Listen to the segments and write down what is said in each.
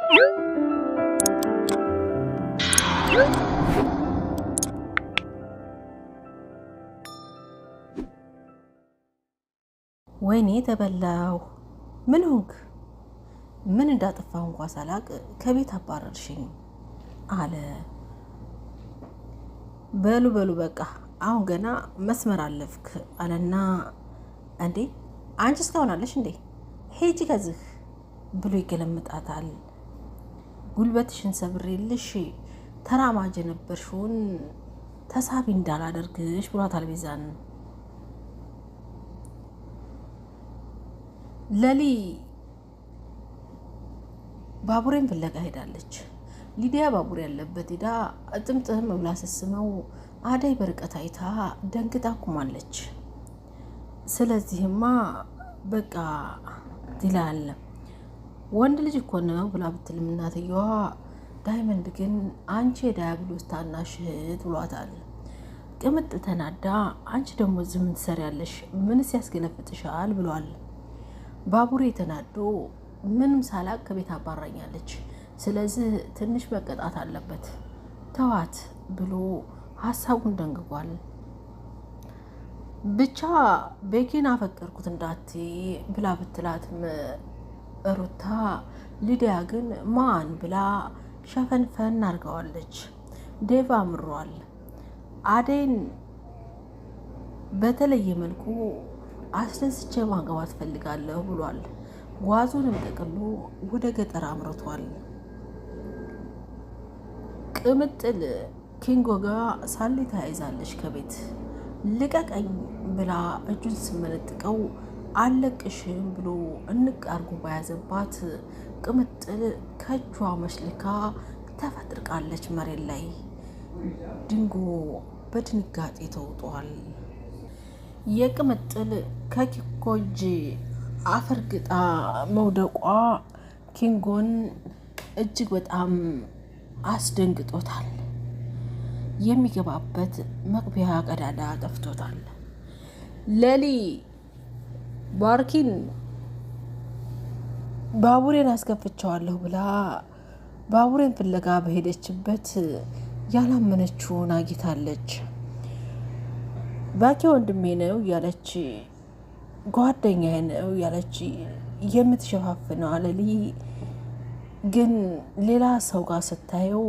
ወይኔ ተበላው። ምን ሆንክ? ምን እንዳጠፋሁ እንኳን ሳላቅ ከቤት አባረርሽኝ አለ። በሉ በቃ አሁን ገና መስመር አለፍክ አለና፣ እንዴ አንቺ እስካሁን አለሽ እንዴ? ሄጂ ከዚህ ብሎ ይገለምጣታል። ጉልበትሽን ሰብሬልሽ ተራማጅ ነበርሽውን ተሳቢ እንዳላደርግሽ ብሏታል ቤዛን። ለሊ ባቡሬን ፍለጋ ሄዳለች። ሊዲያ ባቡር ያለበት ሄዳ ጥምጥም ብላ ስስመው አደይ በርቀት አይታ ደንግጣ ቁማለች። ስለዚህማ በቃ ይላል ወንድ ልጅ እኮ ነው ብላ ብትልም እናትየዋ፣ ዳይመንድ ግን አንቺ የዳያብሎስ ታናሽ እህት ብሏታል። ቅምጥል ተናዳ አንቺ ደግሞ እዚህ ምን ትሰሪያለሽ? ምንስ ያስገለፍጥሻል? ብሏል። ባቡሬ ተናዶ ምንም ሳላቅ ከቤት አባራኛለች፣ ስለዚህ ትንሽ መቀጣት አለበት ተዋት ብሎ ሀሳቡን ደንግጓል። ብቻ ቤኪን አፈቀርኩት እንዳትይ ብላ ብትላትም ሩታ ሊዲያ ግን ማን ብላ ሸፈንፈን አድርገዋለች። ዴቭ አምሯል። አደይን በተለየ መልኩ አስደስቼ ማግባት ፈልጋለሁ ብሏል። ጓዙንም ጠቅሎ ወደ ገጠር አምርቷል። ቅምጥል ኪንጎ ጋር ሳሊ ተያይዛለች። ከቤት ልቀቀኝ ብላ እጁን ስመነጥቀው አለቅሽም ብሎ እንቅ አርጎ ባያዘባት ቅምጥል ከእጇ መሽልካ ተፈጥርቃለች መሬት ላይ። ድንጎ በድንጋጤ ተውጧል። የቅምጥል ከኪንጎ እጅ አፈርግጣ መውደቋ ኪንጎን እጅግ በጣም አስደንግጦታል። የሚገባበት መግቢያ ቀዳዳ ጠፍቶታል። ለሊ ባርኪን ባቡሬን አስከፍቸዋለሁ ብላ ባቡሬን ፍለጋ በሄደችበት ያላመነችውን አግኝታለች። ባኪ ወንድሜ ነው ያለች፣ ጓደኛዬ ነው ያለች የምትሸፋፍነው ለሊ ግን ሌላ ሰው ጋር ስታየው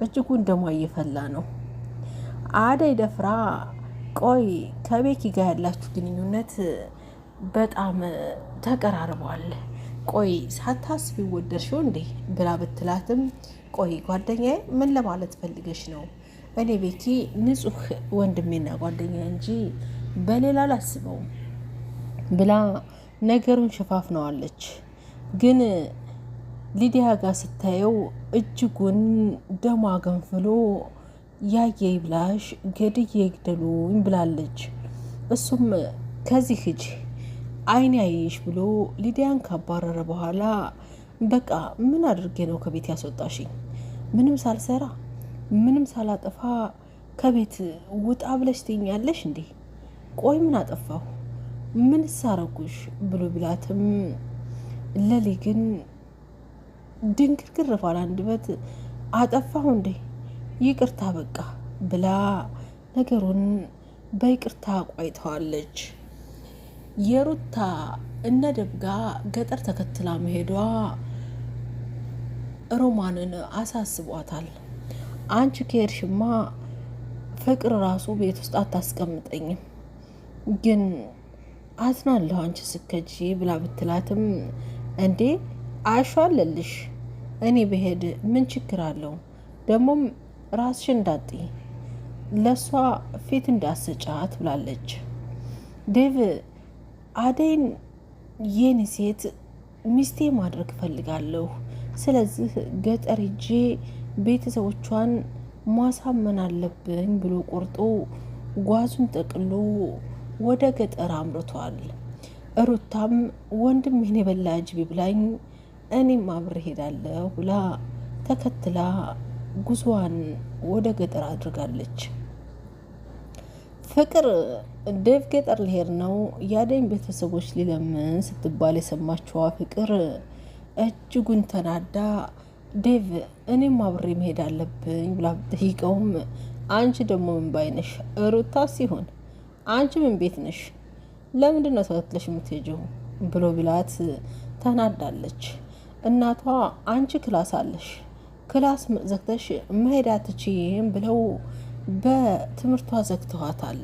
እጅጉን ደሟ እየፈላ ነው። አደይ ደፍራ ቆይ ከቤኪ ጋር ያላችሁ ግንኙነት በጣም ተቀራርቧል፣ ቆይ ሳታስቢ ወደድሽው እንዴ ብላ ብትላትም ቆይ ጓደኛዬ ምን ለማለት ፈልገሽ ነው? እኔ ቤኪ ንጹህ ወንድሜና ጓደኛ እንጂ በሌላ አላስበውም ብላ ነገሩን ሸፋፍነዋለች። ግን ሊዲያ ጋር ስታየው እጅጉን ደሟ ገንፍሎ ያየ ይብላሽ ገድዬ ይግደሉኝ ብላለች። እሱም ከዚህ ሂጂ አይን ያየሽ ብሎ ሊዲያን ካባረረ በኋላ በቃ ምን አድርጌ ነው ከቤት ያስወጣሽኝ? ምንም ሳልሰራ ምንም ሳላጠፋ ከቤት ውጣ ብለሽ ትይኛለሽ እንዴ? ቆይ ምን አጠፋሁ? ምን ሳረኩሽ ብሎ ቢላትም ለሊ ግን ድንግርግር ባለ አንደበት አጠፋሁ እንዴ ይቅርታ በቃ ብላ ነገሩን በይቅርታ ቋይተዋለች። የሩታ እነ ደብጋ ገጠር ተከትላ መሄዷ ሮማንን አሳስቧታል። አንቺ ከሄድሽማ ፍቅር ራሱ ቤት ውስጥ አታስቀምጠኝም፣ ግን አዝናለሁ አንቺ ስከጂ ብላ ብትላትም እንዴ አሻለልሽ እኔ በሄድ ምን ችግር አለው? ደግሞም ራስሽን እንዳጥይ ለሷ ፊት እንዳሰጫት ብላለች። ዴቭ አደይን የኔ ሴት ሚስቴ ማድረግ ፈልጋለሁ፣ ስለዚህ ገጠር ሂጄ ቤተሰቦቿን ማሳመን አለብኝ ብሎ ቆርጦ ጓዙን ጠቅሎ ወደ ገጠር አምርቷል። ሩታም ወንድሜን የበላ ጅብ ብላኝ እኔም አብሬ ሄዳለሁ ብላ ተከትላ ጉዞዋን ወደ ገጠር አድርጋለች። ፍቅር ዴቭ ገጠር ሊሄድ ነው የአደይን ቤተሰቦች ሊለምን ስትባል የሰማችዋ ፍቅር እጅጉን ተናዳ ዴቭ እኔም አብሬ መሄድ አለብኝ ብላ ብትጠይቀውም አንቺ ደግሞ ምን ባይነሽ ሩታ ሲሆን አንቺ ምን ቤት ነሽ? ለምንድን ነው ተከትለሽ የምትሄጂው ብሎ ቢላት ተናዳለች። እናቷ አንቺ ክላስ አለሽ፣ ክላስ ዘግተሽ መሄድ አትችይም ብለው በትምህርቷ ዘግተዋታል።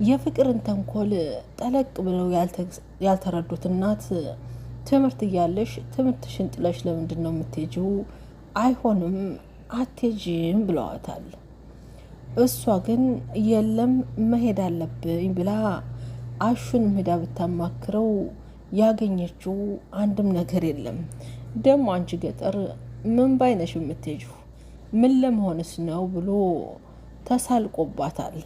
የፍቅርን ተንኮል ጠለቅ ብለው ያልተረዱት እናት ትምህርት እያለሽ ትምህርትሽን ጥለሽ ለምንድን ነው የምትሄጂው? አይሆንም አትሄጂም ብለዋታል። እሷ ግን የለም መሄድ አለብኝ ብላ አሹን ሄዳ ብታማክረው ያገኘችው አንድም ነገር የለም። ደግሞ አንቺ ገጠር ምን ባይነሽ የምትሄጂው? ምን ለመሆንስ ነው ብሎ ተሳልቆባታል።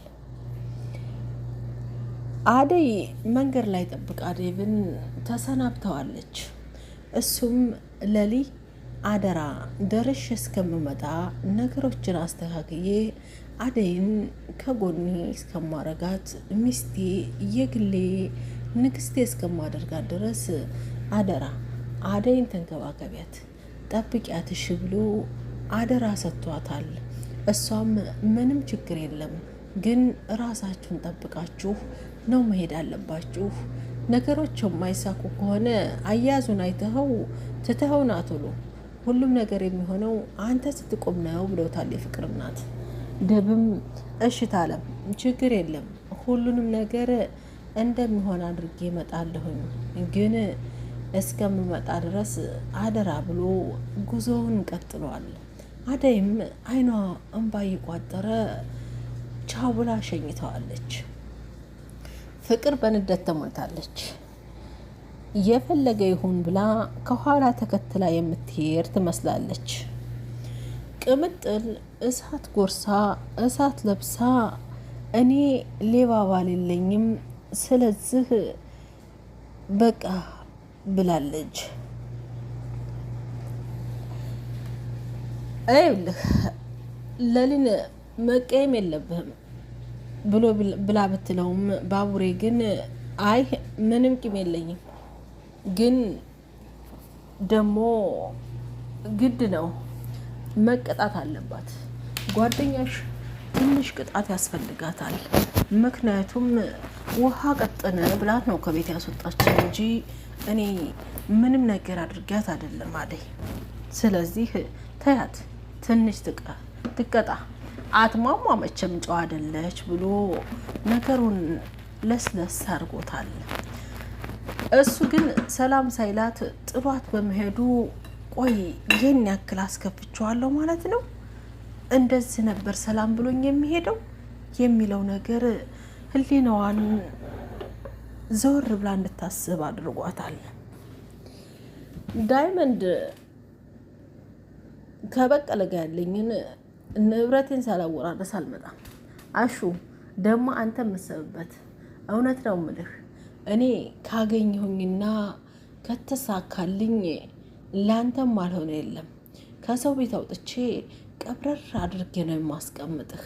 አደይ መንገድ ላይ ጠብቃ ዴቭን ተሰናብተዋለች። እሱም ለሊ አደራ ደርሼ እስከምመጣ ነገሮችን አስተካክዬ አደይን ከጎኔ እስከማረጋት ሚስቴ የግሌ ንግስቴ እስከማደርጋት ድረስ አደራ አደይን ተንከባከቢያት፣ ጠብቂያት እሺ ብሎ አደራ ሰጥቷታል። እሷም ምንም ችግር የለም ግን ራሳችሁን ጠብቃችሁ ነው መሄድ አለባችሁ። ነገሮች የማይሳኩ ከሆነ አያዙን አይተኸው ትተኸውና ቶሎ ሁሉም ነገር የሚሆነው አንተ ስትቆም ነው ብለውታል የፍቅር እናት። ደብም እሽት አለም ችግር የለም ሁሉንም ነገር እንደሚሆን አድርጌ እመጣለሁኝ፣ ግን እስከምመጣ ድረስ አደራ ብሎ ጉዞውን ቀጥሏል። አደይም አይኗ እንባ እየቋጠረ ቻው ብላ ሸኝተዋለች። ፍቅር በንደት ተሞልታለች። የፈለገ ይሁን ብላ ከኋላ ተከትላ የምትሄድ ትመስላለች። ቅምጥል እሳት ጎርሳ እሳት ለብሳ እኔ ሌባ ባል የለኝም ስለዚህ በቃ ብላለች። አይልህ ለሊን መቀየም የለብህም ብሎ ብላ ብትለውም ባቡሬ ግን አይ ምንም ቂም የለኝም፣ ግን ደግሞ ግድ ነው መቀጣት አለባት። ጓደኛሽ ትንሽ ቅጣት ያስፈልጋታል። ምክንያቱም ውሃ ቀጠነ ብላት ነው ከቤት ያስወጣችን እንጂ እኔ ምንም ነገር አድርጊያት አይደለም አደይ። ስለዚህ ተያት ትንሽ ትቀጣ፣ አትሟሟ መቼም ጨዋ አይደለች ብሎ ነገሩን ለስለስ አድርጎታል። እሱ ግን ሰላም ሳይላት ጥሏት በመሄዱ ቆይ ይህን ያክል አስከፍቼዋለሁ ማለት ነው፣ እንደዚህ ነበር ሰላም ብሎኝ የሚሄደው የሚለው ነገር ህሊናዋን ዘወር ብላ እንድታስብ አድርጓታል። ዳይመንድ ከበቀለ ጋር ያለኝን ንብረቴን ሳላወራረስ አልመጣም። አሹ ደግሞ አንተ የምትሰብበት እውነት ነው ምልህ፣ እኔ ካገኘሁኝና ከተሳካልኝ ላንተም አልሆነ የለም ከሰው ቤት አውጥቼ ቀብረር አድርጌ ነው የማስቀምጥህ።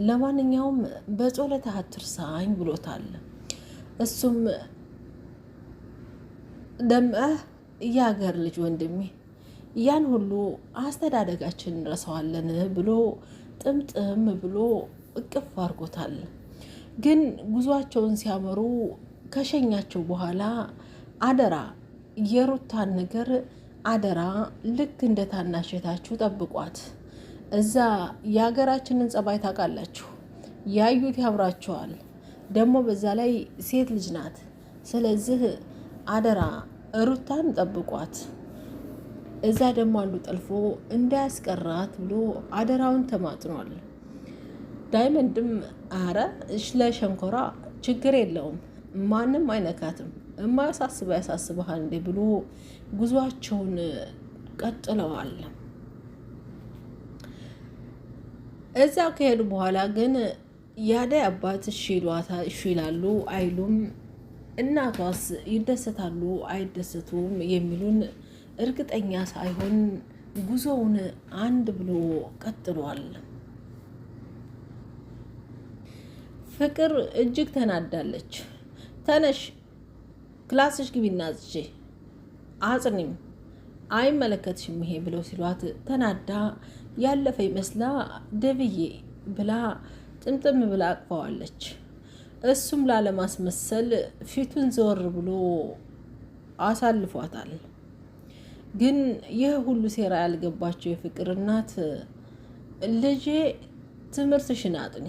ለማንኛውም በጾለታ አትርሳኝ ብሎታል። እሱም ደምህ የሀገር ልጅ ወንድሜ ያን ሁሉ አስተዳደጋችን እንረሳዋለን ብሎ ጥምጥም ብሎ እቅፍ አድርጎታል። ግን ጉዟቸውን ሲያመሩ ከሸኛቸው በኋላ አደራ የሩታን ነገር አደራ ልክ እንደ ታናሽታችሁ ጠብቋት። እዛ የሀገራችንን ጸባይ ታውቃላችሁ፣ ያዩት ያምራቸዋል። ደግሞ በዛ ላይ ሴት ልጅ ናት። ስለዚህ አደራ ሩታን ጠብቋት። እዛ ደግሞ አንዱ ጠልፎ እንዳያስቀራት ብሎ አደራውን ተማጥኗል። ዳይመንድም አረ ለሸንኮራ ችግር የለውም ማንም አይነካትም፣ የማያሳስበው ያሳስበሃል እንዴ ብሎ ጉዟቸውን ቀጥለዋል። እዛ ከሄዱ በኋላ ግን የአደይ አባት እሺ ይላሉ አይሉም፣ እናቷስ ይደሰታሉ አይደሰቱም የሚሉን እርግጠኛ ሳይሆን ጉዞውን አንድ ብሎ ቀጥሏል። ፍቅር እጅግ ተናዳለች። ተነሽ ክላስሽ ግቢና አጽኚም አይመለከትሽም ይሄ ብለው ሲሏት ተናዳ ያለፈ ይመስላ ደብዬ ብላ ጥምጥም ብላ አቅፈዋለች። እሱም ላለማስመሰል ፊቱን ዘወር ብሎ አሳልፏታል። ግን ይህ ሁሉ ሴራ ያልገባቸው የፍቅር እናት ልጄ ትምህርትሽን አጥኒ፣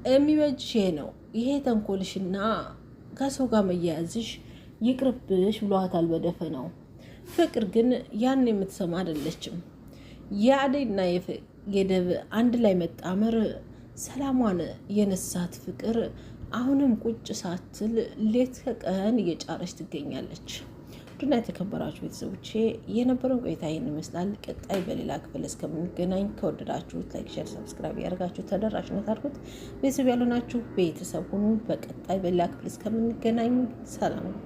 የሚበጅሽ ነው ይሄ ተንኮልሽና ከሰው ጋር መያያዝሽ ይቅርብሽ ብሏታል በደፈናው። ፍቅር ግን ያን የምትሰማ አይደለችም። የአደይና የደብ አንድ ላይ መጣመር ሰላሟን የነሳት ፍቅር አሁንም ቁጭ ሳትል ሌት ከቀን እየጫረች ትገኛለች። ድና የተከበራችሁ ቤተሰቦቼ የነበረን ቆይታ ይህን ይመስላል። ቀጣይ በሌላ ክፍል እስከምንገናኝ ከወደዳችሁት ላይክ፣ ሼር፣ ሰብስክራይብ ያደርጋችሁ ተደራሽነት አድርጉት። ቤተሰብ ያልሆናችሁ ቤተሰብ ሁኑ። በቀጣይ በሌላ ክፍል እስከምንገናኝ ሰላም ነው።